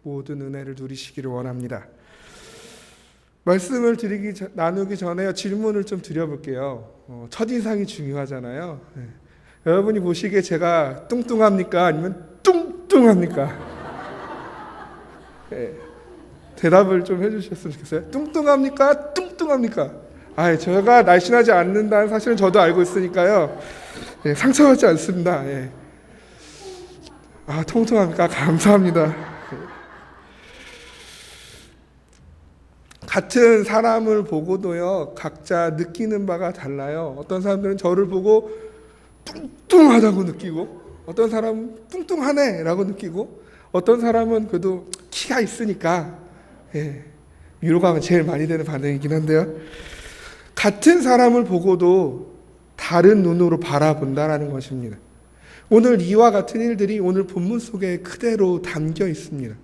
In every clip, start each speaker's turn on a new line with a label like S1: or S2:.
S1: 모든 은혜를 누리시기를 원합니다. 말씀을 나누기 전에 질문을 좀 드려볼게요. 첫인상이 중요하잖아요. 네. 여러분이 보시기에 제가 뚱뚱합니까? 아니면 뚱뚱합니까? 네. 대답을 좀 해주셨으면 좋겠어요. 뚱뚱합니까? 뚱뚱합니까? 제가 날씬하지 않는다는 사실은 저도 알고 있으니까요. 네, 상처받지 않습니다. 네. 통통합니까? 감사합니다. 같은 사람을 보고도요, 각자 느끼는 바가 달라요. 어떤 사람들은 저를 보고 뚱뚱하다고 느끼고, 어떤 사람은 뚱뚱하네 라고 느끼고, 어떤 사람은 그래도 키가 있으니까, 위로가 제일 많이 되는 반응이긴 한데요. 같은 사람을 보고도 다른 눈으로 바라본다라는 것입니다. 오늘 이와 같은 일들이 오늘 본문 속에 그대로 담겨 있습니다.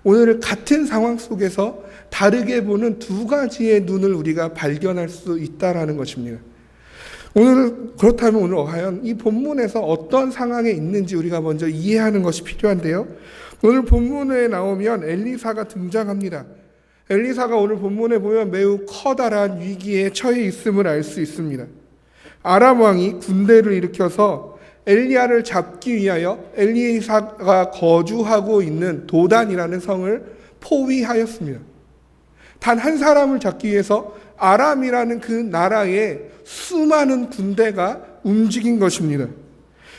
S1: 오늘 같은 상황 속에서 다르게 보는 두 가지의 눈을 우리가 발견할 수 있다라는 것입니다. 그렇다면 오늘 과연 이 본문에서 어떤 상황에 있는지 우리가 먼저 이해하는 것이 필요한데요. 오늘 본문에 나오면 엘리사가 등장합니다. 엘리사가 오늘 본문에 보면 매우 커다란 위기에 처해 있음을 알 수 있습니다. 아람 왕이 군대를 일으켜서 엘리야를 잡기 위하여 엘리사가 거주하고 있는 도단이라는 성을 포위하였습니다. 단 한 사람을 잡기 위해서 아람이라는 그 나라에 수많은 군대가 움직인 것입니다.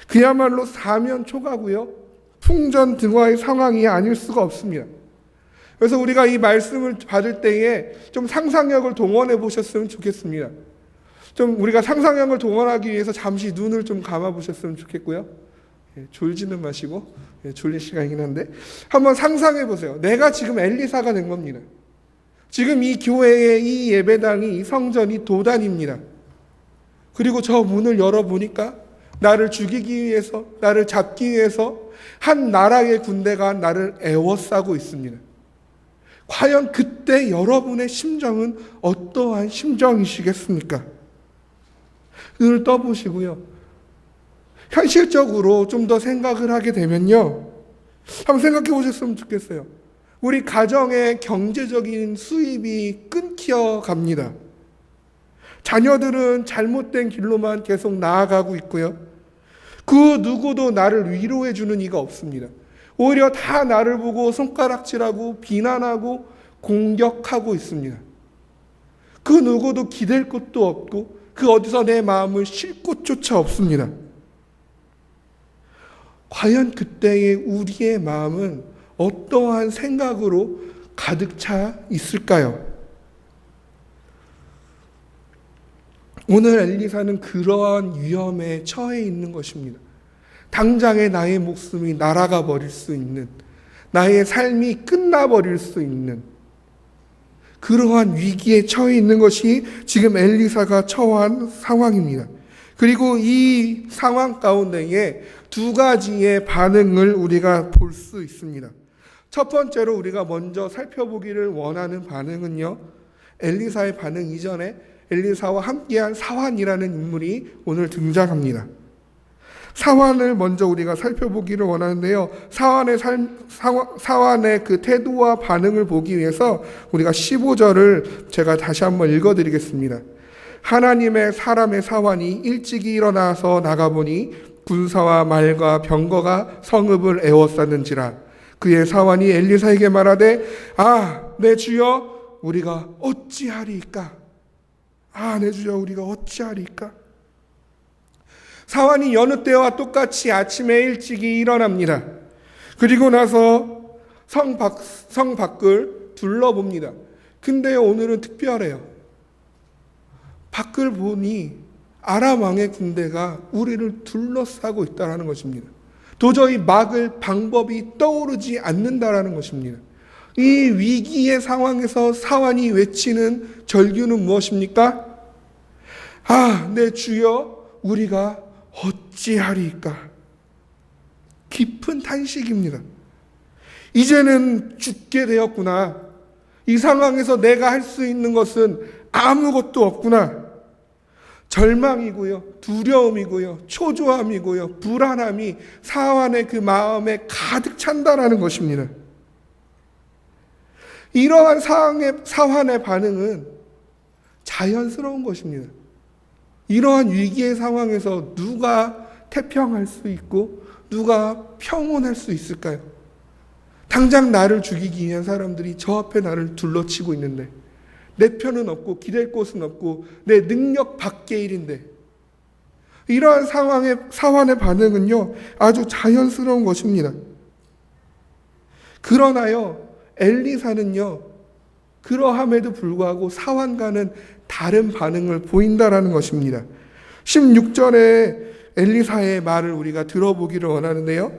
S1: 그야말로 사면초가고요, 풍전등화의 상황이 아닐 수가 없습니다. 그래서 우리가 이 말씀을 받을 때에 좀 상상력을 동원해 보셨으면 좋겠습니다. 좀 우리가 상상력을 동원하기 위해서 잠시 눈을 좀 감아 보셨으면 좋겠고요. 졸지는 마시고, 졸릴 시간이긴 한데 한번 상상해 보세요. 내가 지금 엘리사가 된 겁니다. 지금 이 교회의 이 예배당이, 이 성전이 도단입니다. 그리고 저 문을 열어보니까 나를 죽이기 위해서, 나를 잡기 위해서 한 나라의 군대가 나를 에워싸고 있습니다. 과연 그때 여러분의 심정은 어떠한 심정이시겠습니까? 눈을 떠보시고요. 현실적으로 좀 더 생각을 하게 되면요, 한번 생각해 보셨으면 좋겠어요. 우리 가정의 경제적인 수입이 끊겨 갑니다. 자녀들은 잘못된 길로만 계속 나아가고 있고요. 그 누구도 나를 위로해 주는 이가 없습니다. 오히려 다 나를 보고 손가락질하고 비난하고 공격하고 있습니다. 그 누구도 기댈 곳도 없고 그 어디서 내 마음을 쉴 곳조차 없습니다. 과연 그때의 우리의 마음은 어떠한 생각으로 가득 차 있을까요? 오늘 엘리사는 그러한 위험에 처해 있는 것입니다. 당장에 나의 목숨이 날아가 버릴 수 있는, 나의 삶이 끝나버릴 수 있는 그러한 위기에 처해 있는 것이 지금 엘리사가 처한 상황입니다. 그리고 이 상황 가운데에 두 가지의 반응을 우리가 볼 수 있습니다. 첫 번째로 우리가 먼저 살펴보기를 원하는 반응은요, 엘리사의 반응 이전에 엘리사와 함께한 사환이라는 인물이 오늘 등장합니다. 사환을 먼저 우리가 살펴보기를 원하는데요. 사환의 그 태도와 반응을 보기 위해서 우리가 15절을 제가 다시 한번 읽어드리겠습니다. 하나님의 사람의 사환이 일찍이 일어나서 나가보니 군사와 말과 병거가 성읍을 에워쌌는지라. 그의 사환이 엘리사에게 말하되, 내 주여, 우리가 어찌하리이까? 내 주여, 우리가 어찌하리이까? 사환이 여느 때와 똑같이 아침에 일찍이 일어납니다. 그리고 나서 성 밖을 둘러봅니다. 근데 오늘은 특별해요. 밖을 보니 아람 왕의 군대가 우리를 둘러싸고 있다는 것입니다. 도저히 막을 방법이 떠오르지 않는다라는 것입니다. 이 위기의 상황에서 사환이 외치는 절규는 무엇입니까? 내 주여, 우리가 어찌하리이까? 깊은 탄식입니다. 이제는 죽게 되었구나. 이 상황에서 내가 할 수 있는 것은 아무것도 없구나. 절망이고요, 두려움이고요, 초조함이고요, 불안함이 사환의 그 마음에 가득 찬다라는 것입니다. 이러한 사환의 반응은 자연스러운 것입니다. 이러한 위기의 상황에서 누가 태평할 수 있고 누가 평온할 수 있을까요? 당장 나를 죽이기 위한 사람들이 저 앞에 나를 둘러치고 있는데, 내 편은 없고 기댈 곳은 없고 내 능력 밖의 일인데, 이러한 상황의 사환의 반응은요 아주 자연스러운 것입니다. 그러나요 엘리사는요 그러함에도 불구하고 사환과는 다른 반응을 보인다라는 것입니다. 16절에 엘리사의 말을 우리가 들어보기를 원하는데요,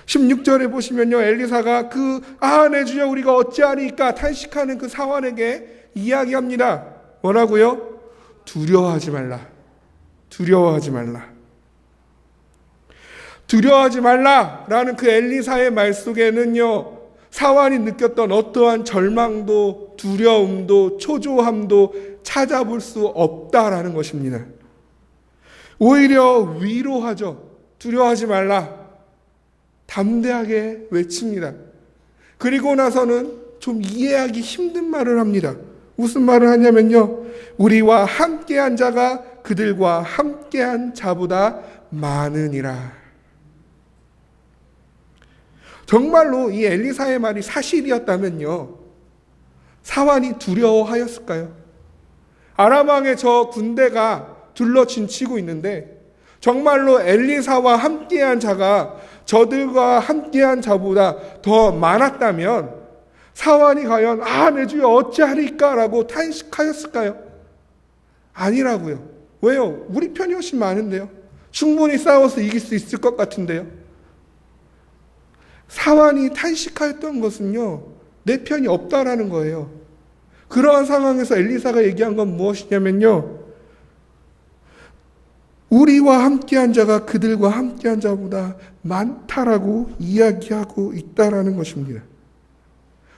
S1: 16절에 보시면요 엘리사가 내 주여 우리가 어찌하리까 탄식하는 그 사환에게 이야기합니다. 뭐라고요? 두려워하지 말라. 두려워하지 말라. 두려워하지 말라라는 그 엘리사의 말 속에는요 사환이 느꼈던 어떠한 절망도 두려움도 초조함도 찾아볼 수 없다라는 것입니다. 오히려 위로하죠. 두려워하지 말라. 담대하게 외칩니다. 그리고 나서는 좀 이해하기 힘든 말을 합니다. 무슨 말을 하냐면요, 우리와 함께한 자가 그들과 함께한 자보다 많으니라. 정말로 이 엘리사의 말이 사실이었다면요 사환이 두려워하였을까요? 아람 왕의 저 군대가 둘러진치고 있는데 정말로 엘리사와 함께한 자가 저들과 함께한 자보다 더 많았다면 사환이 과연 내 주여 어찌하리까 라고 탄식하였을까요? 아니라고요. 왜요? 우리 편이 훨씬 많은데요. 충분히 싸워서 이길 수 있을 것 같은데요. 사환이 탄식하였던 것은요 내 편이 없다라는 거예요. 그러한 상황에서 엘리사가 얘기한 건 무엇이냐면요, 우리와 함께한 자가 그들과 함께한 자보다 많다라고 이야기하고 있다라는 것입니다.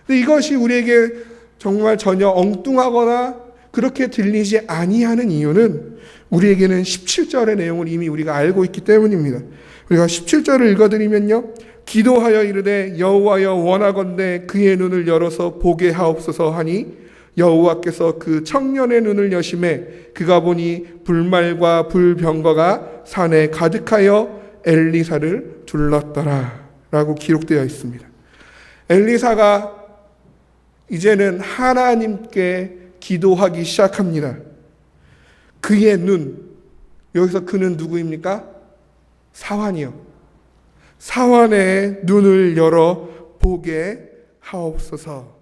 S1: 근데 이것이 우리에게 정말 전혀 엉뚱하거나 그렇게 들리지 아니하는 이유는 우리에게는 17절의 내용을 이미 우리가 알고 있기 때문입니다. 우리가 17절을 읽어드리면요, 기도하여 이르되 여호와여 원하건대 그의 눈을 열어서 보게 하옵소서 하니 여호와께서 그 청년의 눈을 여심해 그가 보니 불말과 불병거가 산에 가득하여 엘리사를 둘렀더라 라고 기록되어 있습니다. 엘리사가 이제는 하나님께 기도하기 시작합니다. 그의 눈, 여기서 그는 누구입니까? 사환이요. 사환의 눈을 열어 보게 하옵소서.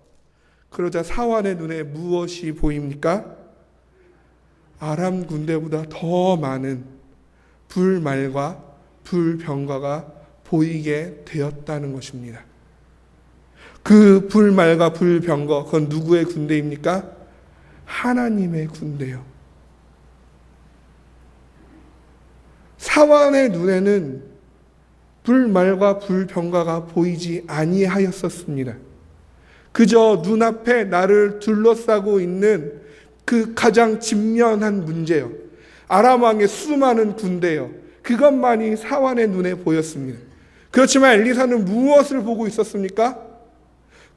S1: 그러자 사환의 눈에 무엇이 보입니까? 아람 군대보다 더 많은 불말과 불병거가 보이게 되었다는 것입니다. 그 불말과 불병거, 그건 누구의 군대입니까? 하나님의 군대요. 사환의 눈에는 불말과 불병거가 보이지 아니하였었습니다. 그저 눈앞에 나를 둘러싸고 있는 그 가장 직면한 문제요, 아람 왕의 수많은 군대요, 그것만이 사환의 눈에 보였습니다. 그렇지만 엘리사는 무엇을 보고 있었습니까?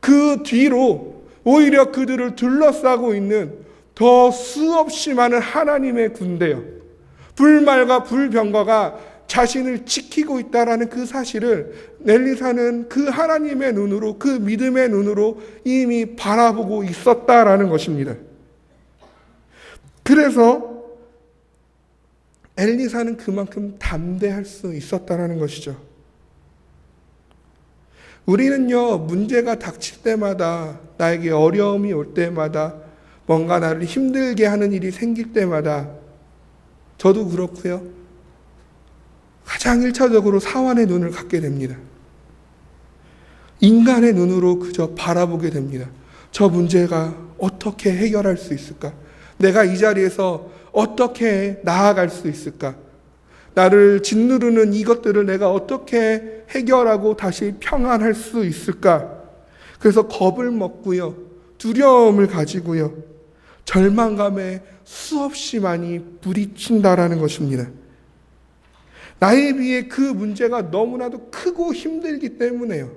S1: 그 뒤로 오히려 그들을 둘러싸고 있는 더 수없이 많은 하나님의 군대요, 불말과 불병거가 자신을 지키고 있다라는 그 사실을 엘리사는 그 하나님의 눈으로, 그 믿음의 눈으로 이미 바라보고 있었다라는 것입니다. 그래서 엘리사는 그만큼 담대할 수 있었다라는 것이죠. 우리는요, 문제가 닥칠 때마다, 나에게 어려움이 올 때마다, 뭔가 나를 힘들게 하는 일이 생길 때마다, 저도 그렇고요, 가장 1차적으로 사환의 눈을 갖게 됩니다. 인간의 눈으로 그저 바라보게 됩니다. 저 문제가 어떻게 해결할 수 있을까? 내가 이 자리에서 어떻게 나아갈 수 있을까? 나를 짓누르는 이것들을 내가 어떻게 해결하고 다시 평안할 수 있을까? 그래서 겁을 먹고요, 두려움을 가지고요, 절망감에 수없이 많이 부딪힌다라는 것입니다. 나에 비해 그 문제가 너무나도 크고 힘들기 때문에요.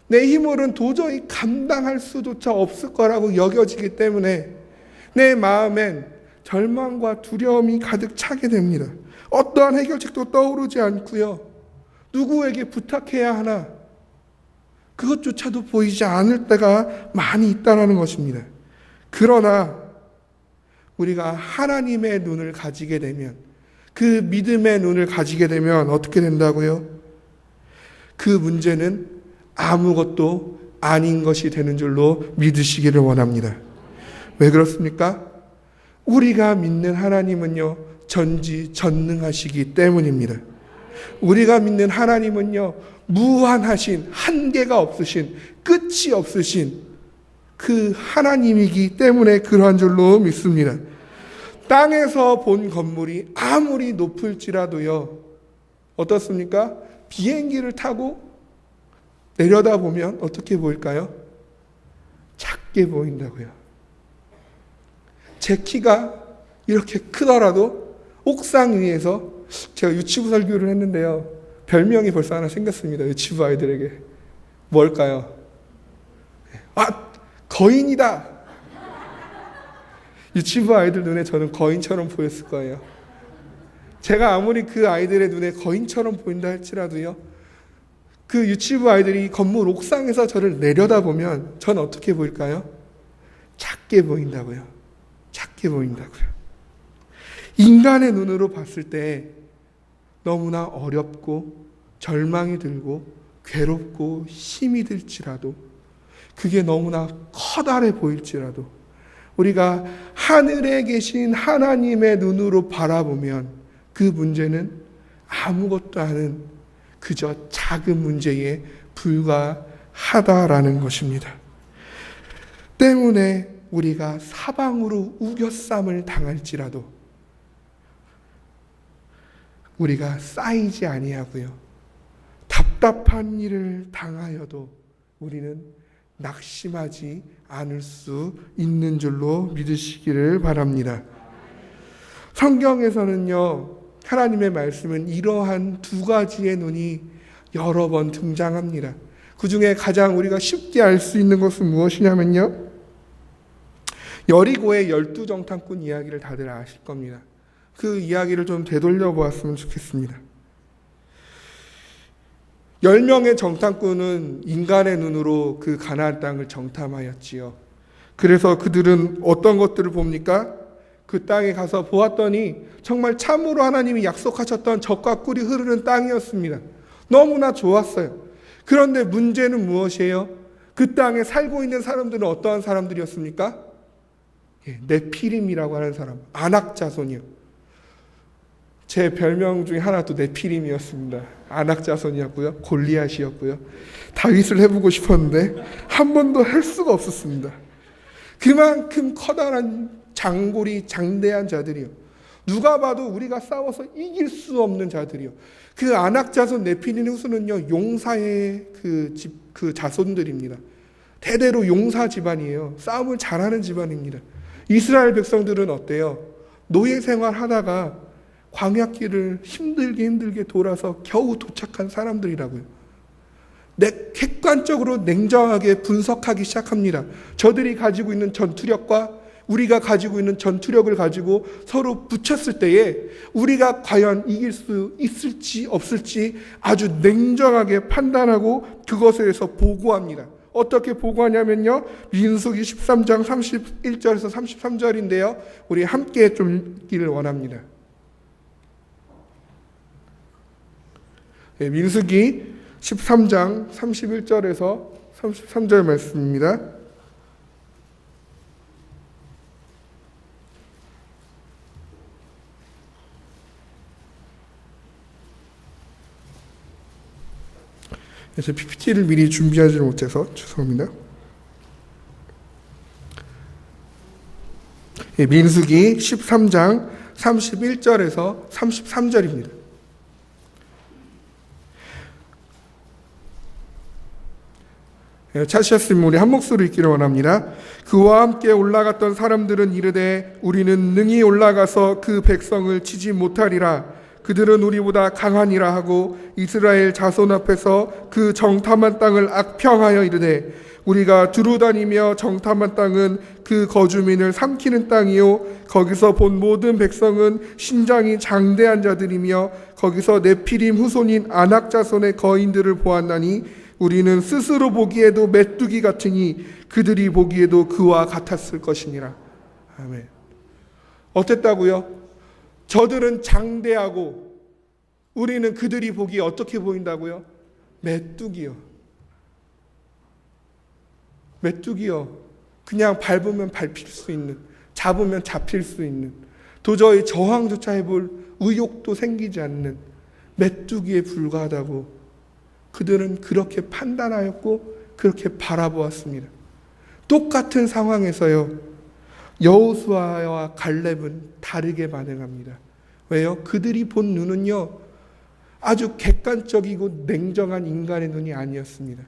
S1: 내 힘으로는 도저히 감당할 수조차 없을 거라고 여겨지기 때문에 내 마음엔 절망과 두려움이 가득 차게 됩니다. 어떠한 해결책도 떠오르지 않고요. 누구에게 부탁해야 하나? 그것조차도 보이지 않을 때가 많이 있다는 것입니다. 그러나 우리가 하나님의 눈을 가지게 되면, 그 믿음의 눈을 가지게 되면 어떻게 된다고요? 그 문제는 아무것도 아닌 것이 되는 줄로 믿으시기를 원합니다. 왜 그렇습니까? 우리가 믿는 하나님은요, 전지전능하시기 때문입니다. 우리가 믿는 하나님은요, 무한하신, 한계가 없으신, 끝이 없으신 그 하나님이기 때문에 그러한 줄로 믿습니다. 땅에서 본 건물이 아무리 높을지라도요, 어떻습니까? 비행기를 타고 내려다보면 어떻게 보일까요? 작게 보인다고요. 제 키가 이렇게 크더라도 옥상 위에서, 제가 유치부 설교를 했는데요, 별명이 벌써 하나 생겼습니다. 유치부 아이들에게. 뭘까요? 거인이다. 유치부 아이들 눈에 저는 거인처럼 보였을 거예요. 제가 아무리 그 아이들의 눈에 거인처럼 보인다 할지라도요, 그 유치부 아이들이 건물 옥상에서 저를 내려다보면 전 어떻게 보일까요? 작게 보인다고요. 작게 보인다고요. 인간의 눈으로 봤을 때 너무나 어렵고 절망이 들고 괴롭고 힘이 들지라도, 그게 너무나 커다래 보일지라도 우리가 하늘에 계신 하나님의 눈으로 바라보면 그 문제는 아무것도 아닌 그저 작은 문제에 불과하다라는 것입니다. 때문에 우리가 사방으로 우겨쌈을 당할지라도 우리가 쌓이지 아니하고요, 답답한 일을 당하여도 우리는 낙심하지 않을 수 있는 줄로 믿으시기를 바랍니다. 성경에서는요, 하나님의 말씀은 이러한 두 가지의 눈이 여러 번 등장합니다. 그 중에 가장 우리가 쉽게 알 수 있는 것은 무엇이냐면요, 여리고의 12정탐꾼 이야기를 다들 아실 겁니다. 그 이야기를 좀 되돌려 보았으면 좋겠습니다. 10명의 정탐꾼은 인간의 눈으로 그 가나안 땅을 정탐하였지요. 그래서 그들은 어떤 것들을 봅니까? 그 땅에 가서 보았더니 정말 참으로 하나님이 약속하셨던 젖과 꿀이 흐르는 땅이었습니다. 너무나 좋았어요. 그런데 문제는 무엇이에요? 그 땅에 살고 있는 사람들은 어떠한 사람들이었습니까? 네피림이라고 하는 사람, 아낙 자손이요. 제 별명 중에 하나도 네피림이었습니다. 아낙 자손이었고요, 골리앗이었고요. 다윗을 해보고 싶었는데 한 번도 할 수가 없었습니다. 그만큼 커다란 장골이 장대한 자들이요, 누가 봐도 우리가 싸워서 이길 수 없는 자들이요. 그 아낙 자손 네피림 후손은요, 용사의 그 자손들입니다. 대대로 용사 집안이에요. 싸움을 잘하는 집안입니다. 이스라엘 백성들은 어때요? 노예 생활하다가 광야길을 힘들게 돌아서 겨우 도착한 사람들이라고요. 객관적으로 냉정하게 분석하기 시작합니다. 저들이 가지고 있는 전투력과 우리가 가지고 있는 전투력을 가지고 서로 붙였을 때에 우리가 과연 이길 수 있을지 없을지 아주 냉정하게 판단하고 그것에 대해서 보고합니다. 어떻게 보고하냐면요, 민수기 13장 31절에서 33절인데요. 우리 함께 좀 읽기를 원합니다. 네, 민수기 13장 31절에서 33절 말씀입니다. 그래서 PPT를 미리 준비하지 못해서 죄송합니다. 예, 민수기 13장 31절에서 33절입니다. 찾으셨으면 우리 한 목소리로 읽기를 원합니다. 그와 함께 올라갔던 사람들은 이르되 우리는 능히 올라가서 그 백성을 치지 못하리라. 그들은 우리보다 강하니라 하고 이스라엘 자손 앞에서 그 정탐한 땅을 악평하여 이르되 우리가 두루다니며 정탐한 땅은 그 거주민을 삼키는 땅이요 거기서 본 모든 백성은 신장이 장대한 자들이며 거기서 네피림 후손인 아낙 자손의 거인들을 보았나니 우리는 스스로 보기에도 메뚜기 같으니 그들이 보기에도 그와 같았을 것이니라. 아멘. 어땠다고요? 저들은 장대하고 우리는 그들이 보기에 어떻게 보인다고요? 메뚜기요. 메뚜기요. 그냥 밟으면 밟힐 수 있는, 잡으면 잡힐 수 있는, 도저히 저항조차 해볼 의욕도 생기지 않는 메뚜기에 불과하다고 그들은 그렇게 판단하였고 그렇게 바라보았습니다. 똑같은 상황에서요, 여호수아와 갈렙은 다르게 반응합니다. 왜요? 그들이 본 눈은요, 아주 객관적이고 냉정한 인간의 눈이 아니었습니다.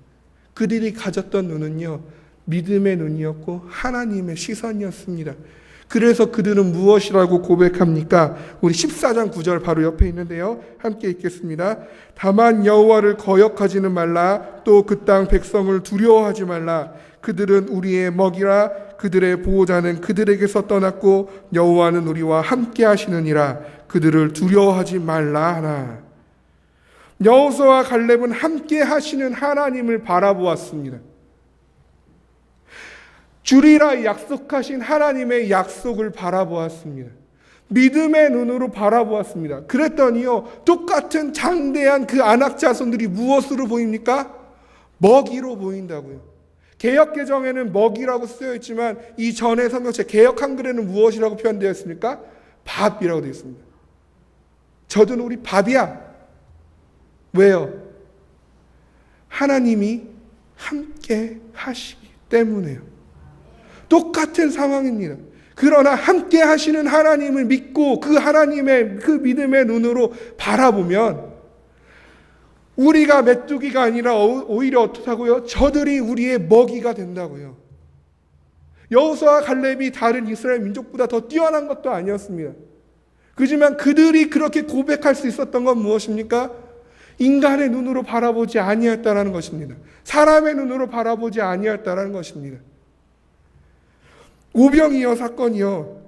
S1: 그들이 가졌던 눈은요, 믿음의 눈이었고 하나님의 시선이었습니다. 그래서 그들은 무엇이라고 고백합니까? 우리 14장 9절 바로 옆에 있는데요. 함께 읽겠습니다. 다만 여호와를 거역하지는 말라. 또 그 땅 백성을 두려워하지 말라. 그들은 우리의 먹이라. 그들의 보호자는 그들에게서 떠났고 여호와는 우리와 함께 하시느니라. 그들을 두려워하지 말라 하나. 여호수아와 갈렙은 함께 하시는 하나님을 바라보았습니다. 주리라 약속하신 하나님의 약속을 바라보았습니다. 믿음의 눈으로 바라보았습니다. 그랬더니요, 똑같은 장대한 그 아낙 자손들이 무엇으로 보입니까? 먹이로 보인다고요. 개역개정에는 먹이라고 쓰여 있지만 이 전의 성경책 개역 한글에는 무엇이라고 표현되어 있습니까? 밥이라고 되어 있습니다. 저들은 우리 밥이야. 왜요? 하나님이 함께 하시기 때문에요. 똑같은 상황입니다. 그러나 함께 하시는 하나님을 믿고 그 하나님의 그 믿음의 눈으로 바라보면 우리가 메뚜기가 아니라 오히려 어떻다고요? 저들이 우리의 먹이가 된다고요. 여호수아와 갈렙이 다른 이스라엘 민족보다 더 뛰어난 것도 아니었습니다. 그렇지만 그들이 그렇게 고백할 수 있었던 건 무엇입니까? 인간의 눈으로 바라보지 아니했다라는 것입니다. 사람의 눈으로 바라보지 아니했다라는 것입니다. 오병이어 사건이요.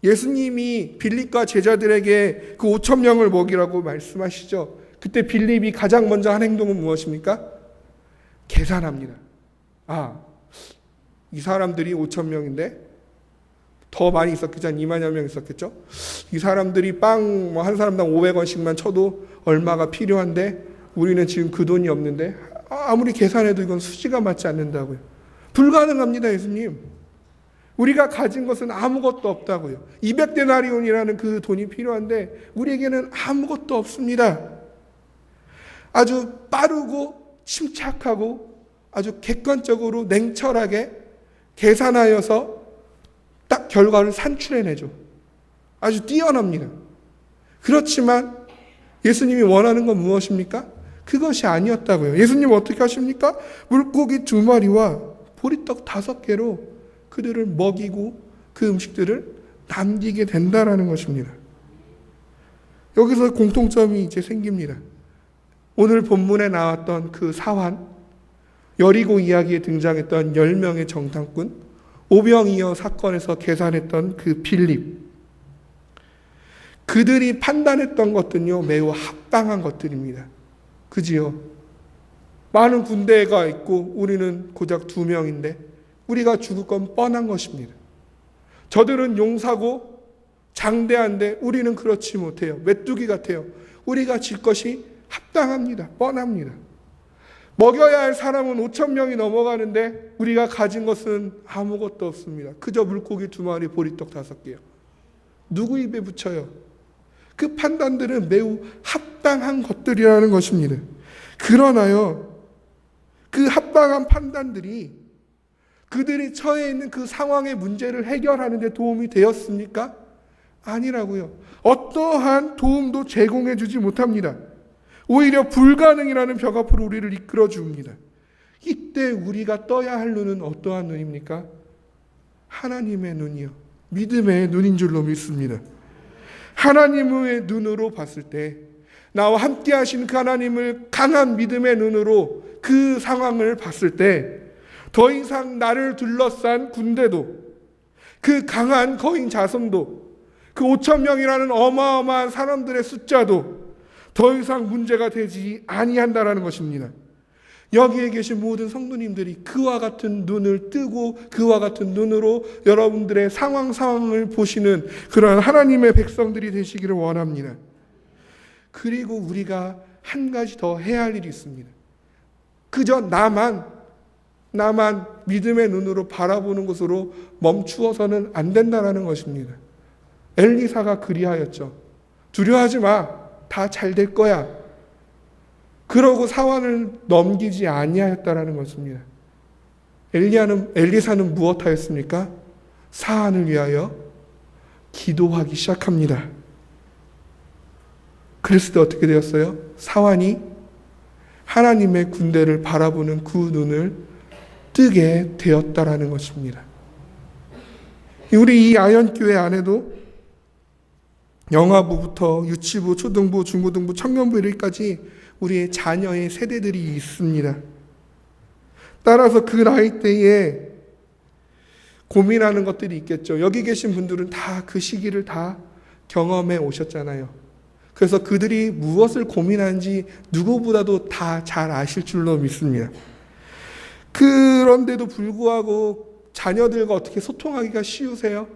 S1: 예수님이 빌립과 제자들에게 그 5,000명을 먹이라고 말씀하시죠. 그때 빌립이 가장 먼저 한 행동은 무엇입니까? 계산합니다. 이 사람들이 5,000명인데 더 많이 있었겠죠. 한 2만여 명 있었겠죠. 이 사람들이 빵 한 사람당 500원씩만 쳐도 얼마가 필요한데 우리는 지금 그 돈이 없는데 아무리 계산해도 이건 수지가 맞지 않는다고요. 불가능합니다, 예수님. 우리가 가진 것은 아무것도 없다고요. 200데나리온이라는 그 돈이 필요한데 우리에게는 아무것도 없습니다. 아주 빠르고 침착하고 아주 객관적으로 냉철하게 계산하여서 딱 결과를 산출해내죠. 아주 뛰어납니다. 그렇지만 예수님이 원하는 건 무엇입니까? 그것이 아니었다고요. 예수님 어떻게 하십니까? 물고기 2마리와 보리떡 5개로 그들을 먹이고 그 음식들을 남기게 된다라는 것입니다. 여기서 공통점이 이제 생깁니다. 오늘 본문에 나왔던 그 사환, 여리고 이야기에 등장했던 10명의 정탐꾼, 오병이어 사건에서 계산했던 그 빌립, 그들이 판단했던 것들은요, 매우 합당한 것들입니다. 그지요? 많은 군대가 있고 우리는 고작 2명인데 우리가 죽을 건 뻔한 것입니다. 저들은 용사고 장대한데 우리는 그렇지 못해요. 메뚜기 같아요. 우리가 질 것이 합당합니다. 뻔합니다. 먹여야 할 사람은 5,000명이 넘어가는데 우리가 가진 것은 아무것도 없습니다. 그저 물고기 2마리, 보리떡 5개요. 누구 입에 붙여요? 그 판단들은 매우 합당한 것들이라는 것입니다. 그러나요, 그 합당한 판단들이 그들이 처해 있는 그 상황의 문제를 해결하는 데 도움이 되었습니까? 아니라고요. 어떠한 도움도 제공해 주지 못합니다. 오히려 불가능이라는 벽 앞으로 우리를 이끌어 줍니다. 이때 우리가 떠야 할 눈은 어떠한 눈입니까? 하나님의 눈이요. 믿음의 눈인 줄로 믿습니다. 하나님의 눈으로 봤을 때, 나와 함께 하신 그 하나님을 강한 믿음의 눈으로 그 상황을 봤을 때, 더 이상 나를 둘러싼 군대도, 그 강한 거인 자손도, 그 5천 명이라는 어마어마한 사람들의 숫자도 더 이상 문제가 되지 아니한다라는 것입니다. 여기에 계신 모든 성도님들이 그와 같은 눈을 뜨고 그와 같은 눈으로 여러분들의 상황을 보시는 그런 하나님의 백성들이 되시기를 원합니다. 그리고 우리가 한 가지 더 해야 할 일이 있습니다. 그저 나만 믿음의 눈으로 바라보는 것으로 멈추어서는 안 된다는 것입니다. 엘리사가 그리하였죠. 두려워하지 마. 다 잘 될 거야. 그러고 사환을 넘기지 아니하였다라는 것입니다. 엘리사는 무엇하였습니까? 사환을 위하여 기도하기 시작합니다. 그랬을 때 어떻게 되었어요? 사환이 하나님의 군대를 바라보는 그 눈을 뜨게 되었다라는 것입니다. 우리 이 아현교회 안에도 영아부부터 유치부, 초등부, 중고등부, 청년부 이르기까지 우리의 자녀의 세대들이 있습니다. 따라서 그 나이 때에 고민하는 것들이 있겠죠. 여기 계신 분들은 다 그 시기를 다 경험해 오셨잖아요. 그래서 그들이 무엇을 고민하는지 누구보다도 다 잘 아실 줄로 믿습니다. 그런데도 불구하고 자녀들과 어떻게 소통하기가 쉬우세요?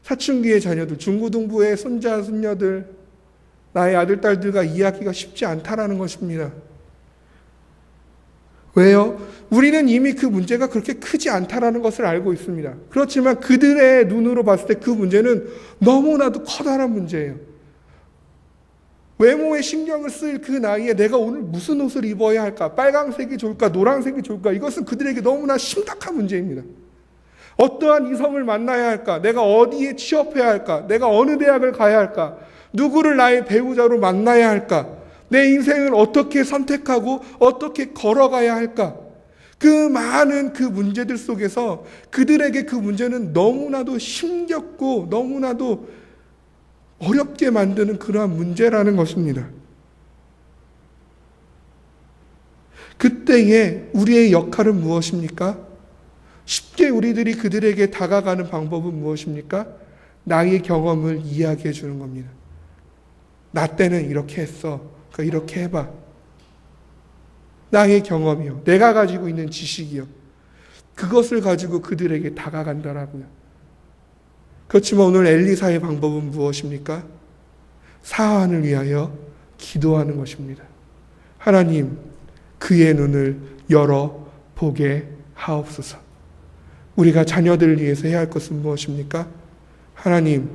S1: 사춘기의 자녀들, 중고등부의 손자, 손녀들, 나의 아들, 딸들과 이야기가 쉽지 않다라는 것입니다. 왜요? 우리는 이미 그 문제가 그렇게 크지 않다라는 것을 알고 있습니다. 그렇지만 그들의 눈으로 봤을 때 그 문제는 너무나도 커다란 문제예요. 외모에 신경을 쓸 그 나이에 내가 오늘 무슨 옷을 입어야 할까? 빨강색이 좋을까? 노란색이 좋을까? 이것은 그들에게 너무나 심각한 문제입니다. 어떠한 이성을 만나야 할까? 내가 어디에 취업해야 할까? 내가 어느 대학을 가야 할까? 누구를 나의 배우자로 만나야 할까? 내 인생을 어떻게 선택하고 어떻게 걸어가야 할까? 그 많은 그 문제들 속에서 그들에게 그 문제는 너무나도 힘겹고 너무나도 어렵게 만드는 그러한 문제라는 것입니다. 그때에 우리의 역할은 무엇입니까? 쉽게 우리들이 그들에게 다가가는 방법은 무엇입니까? 나의 경험을 이야기해 주는 겁니다. 나 때는 이렇게 했어. 그러니까 이렇게 해봐. 나의 경험이요. 내가 가지고 있는 지식이요. 그것을 가지고 그들에게 다가간다라고요. 그렇지만 오늘 엘리사의 방법은 무엇입니까? 사환을 위하여 기도하는 것입니다. 하나님, 그의 눈을 열어 보게 하옵소서. 우리가 자녀들을 위해서 해야 할 것은 무엇입니까? 하나님,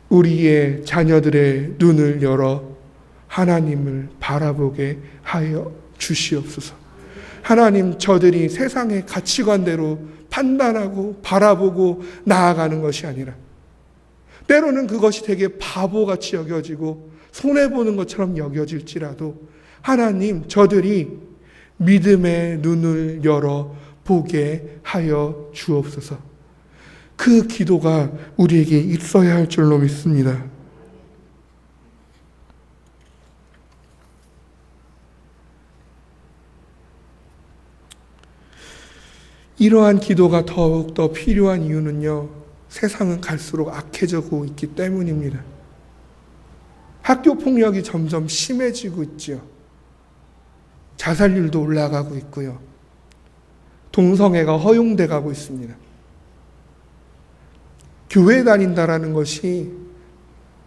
S1: 우리의 자녀들의 눈을 열어 하나님을 바라보게 하여 주시옵소서. 하나님, 저들이 세상의 가치관대로 판단하고 바라보고 나아가는 것이 아니라 때로는 그것이 되게 바보같이 여겨지고 손해보는 것처럼 여겨질지라도 하나님, 저들이 믿음의 눈을 열어 보게 하여 주옵소서. 그 기도가 우리에게 있어야 할 줄로 믿습니다. 이러한 기도가 더욱더 필요한 이유는요, 세상은 갈수록 악해지고 있기 때문입니다. 학교 폭력이 점점 심해지고 있지요. 자살률도 올라가고 있고요. 동성애가 허용돼 가고 있습니다. 교회 다닌다라는 것이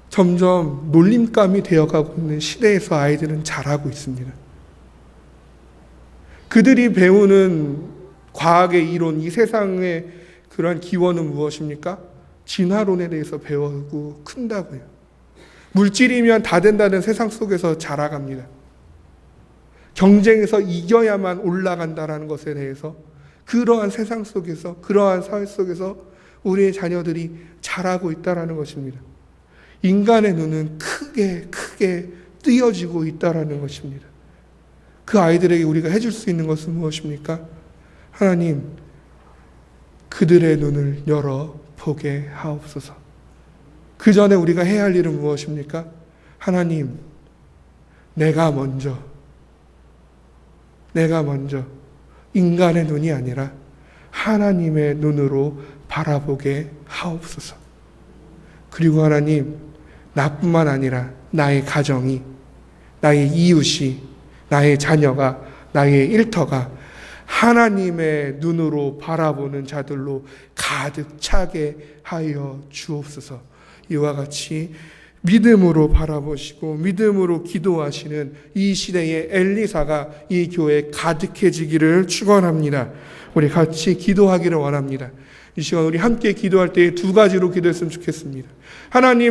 S1: 점점 놀림감이 되어가고 있는 시대에서 아이들은 자라고 있습니다. 그들이 배우는 과학의 이론, 이 세상의 그러한 기원은 무엇입니까? 진화론에 대해서 배우고 큰다고요. 물질이면 다 된다는 세상 속에서 자라갑니다. 경쟁에서 이겨야만 올라간다는 것에 대해서 그러한 세상 속에서, 그러한 사회 속에서 우리의 자녀들이 자라고 있다는 것입니다. 인간의 눈은 크게 뜨여지고 있다는 것입니다. 그 아이들에게 우리가 해줄 수 있는 것은 무엇입니까? 하나님, 그들의 눈을 열어 보게 하옵소서. 그 전에 우리가 해야 할 일은 무엇입니까? 하나님, 내가 먼저 인간의 눈이 아니라 하나님의 눈으로 바라보게 하옵소서. 그리고 하나님, 나뿐만 아니라 나의 가정이, 나의 이웃이, 나의 자녀가, 나의 일터가 하나님의 눈으로 바라보는 자들로 가득 차게 하여 주옵소서. 이와 같이 믿음으로 바라보시고 믿음으로 기도하시는 이 시대의 엘리사가 이 교회에 가득해지기를 축원합니다. 우리 같이 기도하기를 원합니다. 이 시간 우리 함께 기도할 때 두 가지로 기도했으면 좋겠습니다. 하나님,